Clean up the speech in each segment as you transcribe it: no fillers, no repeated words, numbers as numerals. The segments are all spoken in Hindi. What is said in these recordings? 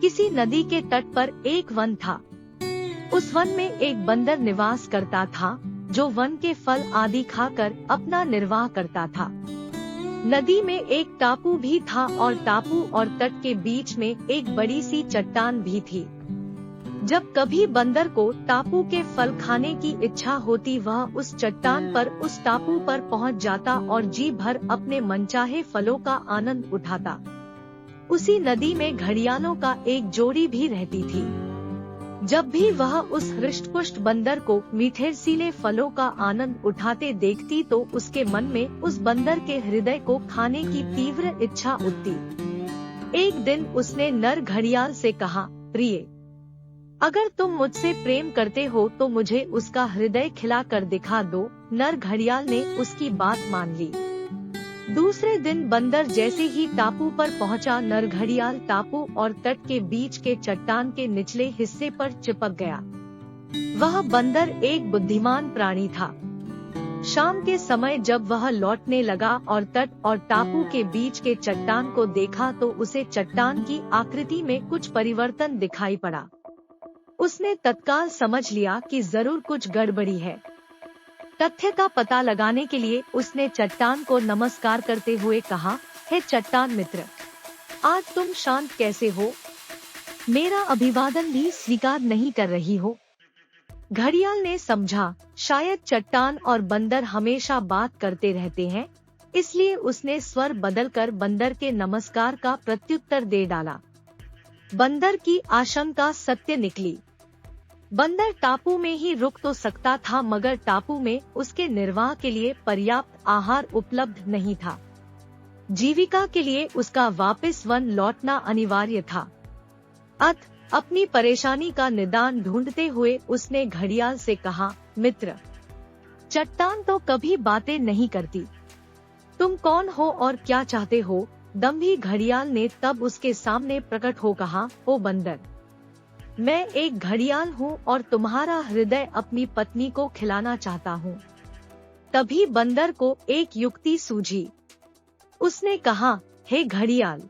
किसी नदी के तट पर एक वन था। उस वन में एक बंदर निवास करता था, जो वन के फल आदि खाकर अपना निर्वाह करता था। नदी में एक टापू भी था और टापू और तट के बीच में एक बड़ी सी चट्टान भी थी। जब कभी बंदर को टापू के फल खाने की इच्छा होती, वह उस चट्टान पर उस टापू पर पहुंच जाता और जी भर अपने मनचाहे फलों का आनंद उठाता। उसी नदी में घड़ियालों का एक जोड़ी भी रहती थी। जब भी वह उस हृष्टपुष्ट बंदर को मीठे रसीले फलों का आनंद उठाते देखती, तो उसके मन में उस बंदर के हृदय को खाने की तीव्र इच्छा उठती। एक दिन उसने नर घड़ियाल से कहा, प्रिय, अगर तुम मुझसे प्रेम करते हो तो मुझे उसका हृदय खिला कर दिखा दो। नर घड़ियाल ने उसकी बात मान ली। दूसरे दिन बंदर जैसे ही टापू पर पहुंचा, नर घड़ियाल टापू और तट के बीच के चट्टान के निचले हिस्से पर चिपक गया। वह बंदर एक बुद्धिमान प्राणी था। शाम के समय जब वह लौटने लगा और तट और टापू के बीच के चट्टान को देखा, तो उसे चट्टान की आकृति में कुछ परिवर्तन दिखाई पड़ा। उसने तत्काल समझ लिया कि जरूर कुछ गड़बड़ी है। तथ्य का पता लगाने के लिए उसने चट्टान को नमस्कार करते हुए कहा, हे चट्टान मित्र, आज तुम शांत कैसे हो? मेरा अभिवादन भी स्वीकार नहीं कर रही हो। घड़ियाल ने समझा, शायद चट्टान और बंदर हमेशा बात करते रहते हैं, इसलिए उसने स्वर बदलकर बंदर के नमस्कार का प्रत्युत्तर दे डाला। बंदर की आशंका सत्य निकली। बंदर टापू में ही रुक तो सकता था, मगर टापू में उसके निर्वाह के लिए पर्याप्त आहार उपलब्ध नहीं था। जीविका के लिए उसका वापस वन लौटना अनिवार्य था। अतः अपनी परेशानी का निदान ढूंढते हुए उसने घड़ियाल से कहा, मित्र, चट्टान तो कभी बातें नहीं करती। तुम कौन हो और क्या चाहते हो? दम्भी घड़ियाल ने तब उसके सामने प्रकट हो कहा, ओ बंदर, मैं एक घड़ियाल हूँ और तुम्हारा हृदय अपनी पत्नी को खिलाना चाहता हूँ। तभी बंदर को एक युक्ति सूझी। उसने कहा, हे घड़ियाल,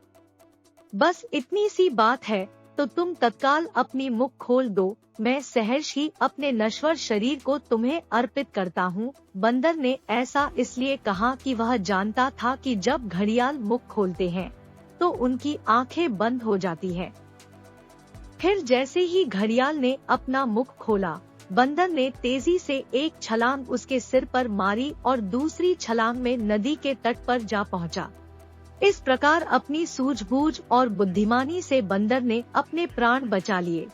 बस इतनी सी बात है तो तुम तत्काल अपनी मुख खोल दो, मैं सहर्ष ही अपने नश्वर शरीर को तुम्हें अर्पित करता हूँ। बंदर ने ऐसा इसलिए कहा कि वह जानता था कि जब घड़ियाल मुख खोलते हैं तो उनकी आंखें बंद हो जाती है। फिर जैसे ही घड़ियाल ने अपना मुख खोला, बंदर ने तेजी से एक छलांग उसके सिर पर मारी और दूसरी छलांग में नदी के तट पर जा पहुंचा। इस प्रकार अपनी सूझबूझ और बुद्धिमानी से बंदर ने अपने प्राण बचा लिए।